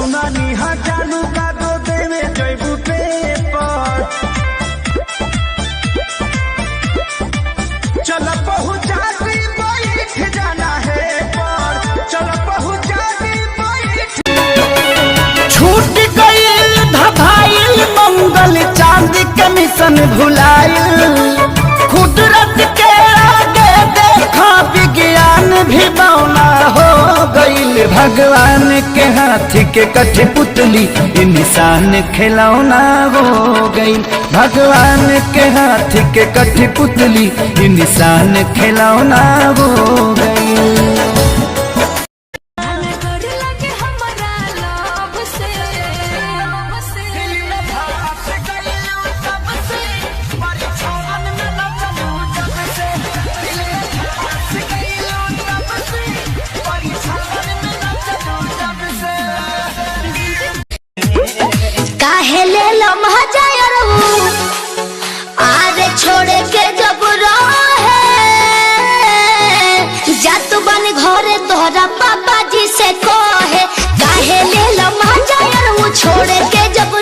सुना निहा चालू का दो देवे जयबू पेपर चल पहुँचा दी बैठ जाना है पर चल पहुँचा दी बैठ। छूट गईल धभाइल मंगल चांद के मिशन भुलाइल कुदरत के आगे देखा विज्ञान भी बौना हो गईल भगवान के हाथ के कठपुतली इंसान खिलौना हो गई भगवान के हाथ के कठपुतली इंसान खिलौना हो गई। छोड़े के जब जात बन घरे तोहरा पापा जी से कहे काहे ले लो मजा छोड़े के जब